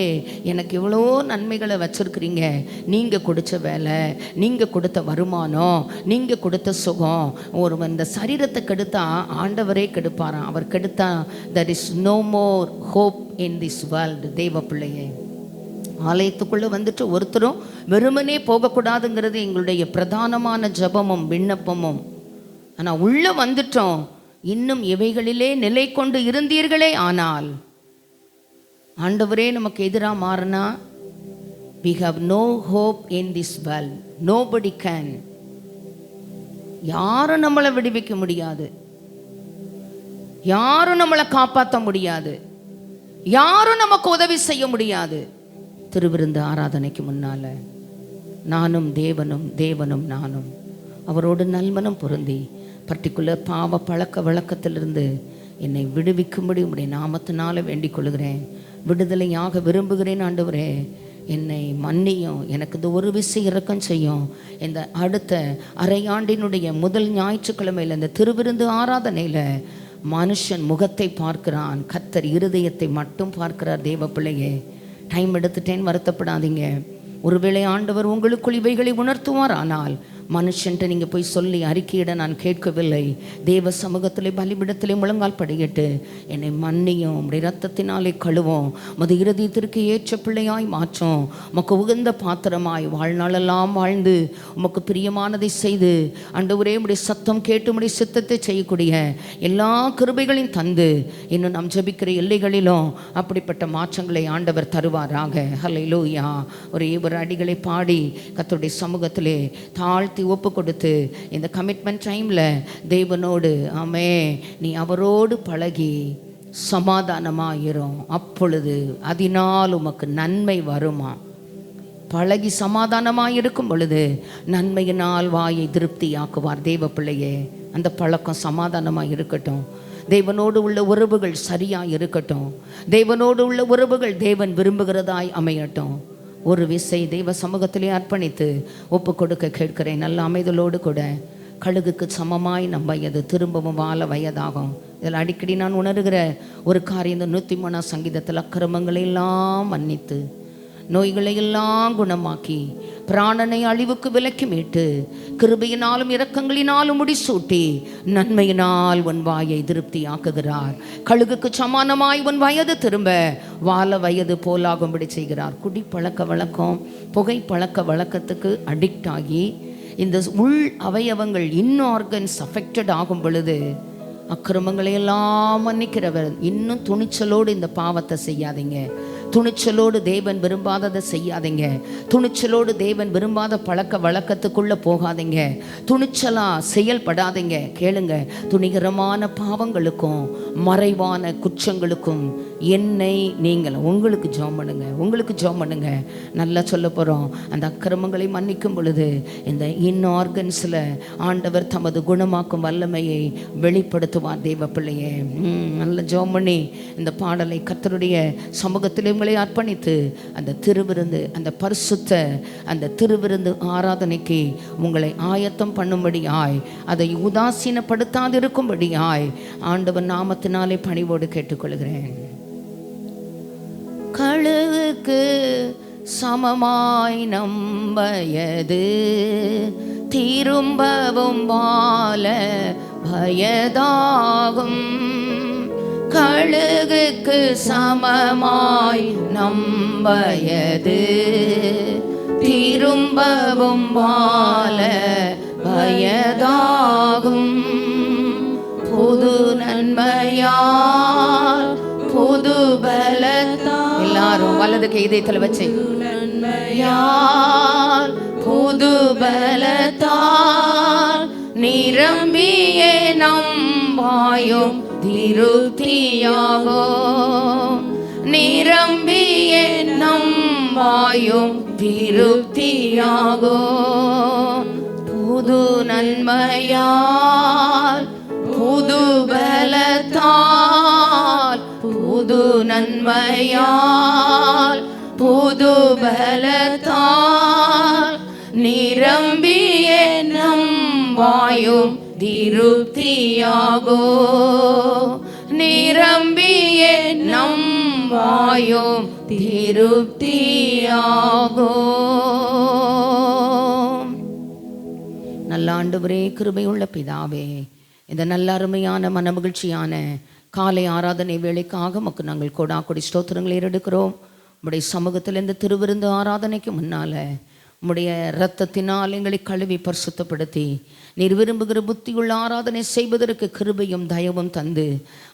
எனக்கு எவ்வளோ நன்மைகளை வச்சிருக்கிறீங்க. நீங்கள் கொடுத்த வேலை, நீங்கள் கொடுத்த வருமானம், நீங்கள் கொடுத்த சுகம். ஒருவன் இந்த சரீரத்தை கெடுத்தா ஆண்டவரே கெடுப்பாராம். அவர் கெடுத்தா there is no more hope in this world. தெய்வ பிள்ளையே, ஆலயத்துக்குள்ளே வந்துட்டு ஒருத்தரும் வெறுமனே போகக்கூடாதுங்கிறது எங்களுடைய பிரதானமான ஜெபமும் விண்ணப்பமும். ஆனால் உள்ளே வந்துட்டோம், இன்னும் இவைகளிலே நிலை கொண்டு இருந்தீர்களே ஆனால் ஆண்டவரே நமக்கு எதிராக மாறினா we have no hope in this world. Nobody can. யாரும் நம்மளை விடுவிக்க முடியாது, யாரும் நம்மளை காப்பாற்ற முடியாது, யாரும் நமக்கு உதவி செய்ய முடியாது. திருவிருந்து ஆராதனைக்கு முன்னால நானும் தேவனும் நானும் அவரோடு நல்மனம் பொருந்தி பர்டிகுலர் பாவ பழக்க வழக்கத்திலிருந்து என்னை விடுவிக்கும்படி உடைய நாமத்தினால வேண்டிக் கொள்கிறேன். விடுதலையாக விரும்புகிறேன். ஆண்டவரே, என்னை மன்னியும், எனக்கு இந்த ஒரு விஷயம் இரக்கம் செய்யும். இந்த அடுத்த அரையாண்டினுடைய முதல் ஞாயிற்றுக்கிழமையில் இந்த திருவிருந்து ஆராதனையில் மனுஷன் முகத்தை பார்க்கிறான், கர்த்தர் இருதயத்தை மட்டும் பார்க்கிறார். தேவ பிள்ளையே, டைம் எடுத்துட்டேன்னு வருத்தப்படாதீங்க. ஒருவேளை ஆண்டவர் உங்களுக்குள் இவைகளை உணர்த்துவார். ஆனால் மனுஷன்ட்டு நீங்கள் போய் சொல்லி அறிக்கையிட நான் கேட்கவில்லை. தேவ சமூகத்திலே பலிபிடத்திலே முழங்கால் படியிட்டு என்னை மன்னியும், உடைய இரத்தத்தினாலே கழுவோம், மது இருதயத்திற்கு ஏற்ற பிள்ளையாய் மாற்றும், உமக்கு உகந்த பாத்திரமாய் வாழ்நாளெல்லாம் வாழ்ந்து உமக்கு பிரியமானதை செய்து ஆண்டவரே உடைய சத்தம் கேட்டு உடைய சித்தத்தை செய்யக்கூடிய எல்லா கிருபைகளையும் தந்து இன்னும் நாம் ஜெபிக்கிற எல்லைகளிலும் அப்படிப்பட்ட மாற்றங்களை ஆண்டவர் தருவாராக. ஹல்லேலூயா. ஒரே ஒரு அடிகளை பாடி கர்த்தருடைய சமூகத்திலே தாழ்த்தி ஒப்பு கொடுத்து இந்த கமிட்மெண்ட் டைமில் தேவனோடு ஆமே நீ அவரோடு பழகி சமாதானமாயிரும். அப்பொழுது அதனால் உமக்கு நன்மை வருமா? பழகி சமாதானமாக இருக்கும் பொழுது நன்மையினால் வாயை திருப்தியாக்குவார். தேவ பிள்ளையே, அந்த பழக்கம் சமாதானமாக இருக்கட்டும். தேவனோடு உள்ள உறவுகள் சரியாக இருக்கட்டும். தேவனோடு உள்ள உறவுகள் தேவன் விரும்புகிறதாய் அமையட்டும். ஒரு விசை தெய்வ சமூகத்திலே அர்ப்பணித்து ஒப்பு கொடுக்க கேட்கிறேன். நல்ல அமைதலோடு கூட கழுகுக்கு சமமாய் நம் வயது திரும்பவும் வாழ வயதாகும். இதில் அடிக்கடி நான் உணர்கிற ஒரு காரியம், இந்த 103 சங்கீதத்தில் அக்கிரமங்களை எல்லாம் மன்னித்து நோய்களை எல்லாம் குணமாக்கி பிராணனை அழிவுக்கு விலக்கி மீட்டு கிருபையினாலும் இரக்கங்களினாலும் முடிசூட்டி நன்மையினால் உன் வாயை திருப்தி ஆக்குகிறார். கழுகுக்கு சமானமாய் உன் வயது திரும்ப வாழ வயது போலாகும்படி செய்கிறார். குடிப்பழக்க வழக்கம், புகை பழக்க வழக்கத்துக்கு அடிக்ட் ஆகி இந்த உள் அவயவங்கள் இன்ஆர்கன்ஸ் அஃபெக்டட் ஆகும் பொழுது அக்கிரமங்களை எல்லாம் மன்னிக்கிறவர். இன்னும் துணிச்சலோடு இந்த பாவத்தை செய்யாதீங்க. துணிச்சலோடு தேவன் விரும்பாததை செய்யாதீங்க. துணிச்சலோடு தேவன் விரும்பாத பழக்க வழக்கத்துக்குள்ளே போகாதீங்க. துணிச்சலாக செயல்படாதீங்க. கேளுங்க, துணிகரமான பாவங்களுக்கும் மறைவான குற்றங்களுக்கும் என்னை நீங்கள் உங்களுக்கு ஜெபம் பண்ணுங்க, உங்களுக்கு ஜெபம் பண்ணுங்க. நல்லா சொல்ல போகிறோம். அந்த அக்கிரமங்களை மன்னிக்கும் பொழுது இந்த ஆர்கன்ஸில் ஆண்டவர் தமது குணமாக்கும் வல்லமையை வெளிப்படுத்துவார். தேவ பிள்ளையே, நல்ல ஜெபம் பண்ணி இந்த பாடலை கர்த்தருடைய சமூகத்தில் உங்களை அர்ப்பணித்து அந்த திருவிருந்து, அந்த பரிசுத்த அந்த திருவிருந்து ஆராதனைக்கு உங்களை ஆயத்தம் பண்ணும்படியாய், அதை உதாசீனப்படுத்தாதிருக்கும்படியாய் ஆண்டவர் நாமத்தினாலே பணிவோடு கேட்டுக்கொள்கிறேன். கழுகுக்கு சமமாய் நம்பயது திரும்பவும் வாழ பயதாகும். கழுகுக்கு சமமாய் நம்பயது திரும்பவும் வாழ பயதாகும். புது நன்மையால் புது பலத்தால், எல்லாரும் வலது கை இதயத்தில் வச்சு, நன்மையால் புது பலத்தால் நிரம்பிய நம்பாயும் திருப்தியாகோ, நிரம்பிய நம்பாயும் திருப்தியாகோ. புது நன்மையால் புது பலத்தால், புது நன்மையால் புது பலத்தால் நிரம்பிய நம்பாயும் திருப்தியாகோ, நிரம்பிய நம்பாயும் திருப்தியாகோ. நல்ல ஆண்டவரே, கிருபையுள்ள பிதாவே, இந்த நல்ல அருமையான மனமகிழ்ச்சியான காலை ஆராதனை வேளைக்காக உமக்கு நாங்கள் கொடி ஸ்தோத்திரங்களை ஏறெடுக்கிறோம். உம்முடைய சமூகத்தில் இந்த திருவிருந்து ஆராதனைக்கு முன்னால் உம்முடைய இரத்தத்தினால் எங்களை கழுவி பரிசுத்தப்படுத்தி நீர் விரும்புகிற புத்தியுள்ள ஆராதனை செய்வதற்கு கிருபையும் தயவும் தந்து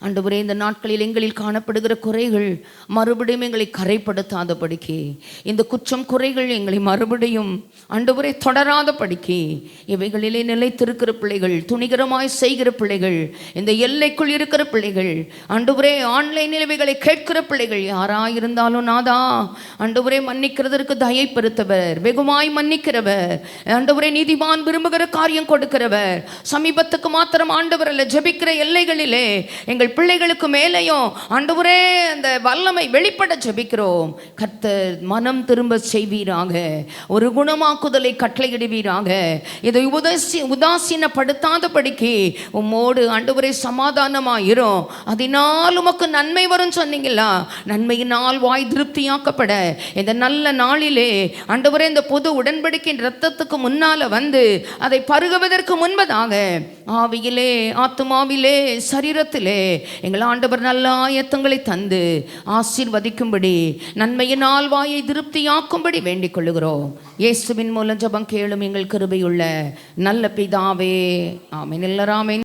ஆண்டவரே, இந்த நாட்களில் எங்களில் காணப்படுகிற குறைகள் மறுபடியும் எங்களை கரைப்படுத்தாதபடிக்கு, இந்த குற்றம் குறைகள் எங்களை மறுபடியும் ஆண்டவரே தொடராதபடிக்கு, இவைகளிலே நிலைத்திருக்கிற பிள்ளைகள், துணிகரமாய் செய்கிற பிள்ளைகள், இந்த எல்லைக்குள் இருக்கிற பிள்ளைகள், ஆண்டவரே ஆன்லைனில் இவைகளை கேட்கிற பிள்ளைகள் யாராயிருந்தாலும் நாதா ஆண்டவரே மன்னிக்கிறதற்கு தயை பெருத்தவர், வெகுமாய் மன்னிக்கிறவர், ஆண்டவரே நீதிமான் விரும்புகிற காரியம் கொடுக்கிறவர், சமீபத்துக்கு மாத்திரம் ஆண்டவர் அல்ல, ஜெபிக்கிற எல்லைகளிலே எங்கள் பிள்ளைகளுக்கு மேலேயும் ஆண்டவரே அந்த வல்லமை வெளிப்பட ஜெபிக்கிறோம். கர்த்தர் மனம் திரும்ப செய்வீராக, ஒரு குணமாக்குதலை கட்டளையிடுவீராக. இதை உதாசீனப்படுத்தாதபடிக்கு உம்மோடு ஆண்டவரே சமாதானமாயிரும், அதனால் உமக்கு நன்மை வரும் சொன்னீங்களா? நன்மையினால் வாய் திருப்தியாக்கப்பட இந்த நல்ல நாளிலே ஆண்டவரே இந்த பொது உடன்படிக்கையின் இரத்தத்துக்கு முன்னால வந்து அதை பருகுவதற்கு முன்பதாக ஆவியிலே, ஆத்துமாவிலே, சரீரத்திலே எங்கள் ஆண்டவர் நல்ல ஆயத்தங்களை தந்து ஆசீர்வதிக்கும்படி, நன்மையினால் வாயை திருப்தியாக்கும்படி வேண்டிக் கொள்ளுகிறோம். இயேசுவின் மூலம் ஜெபம் கேளும் எங்கள் கிருபையுள்ள நல்ல பிதாவே, ஆமென். எல்லாரும் ஆமென்.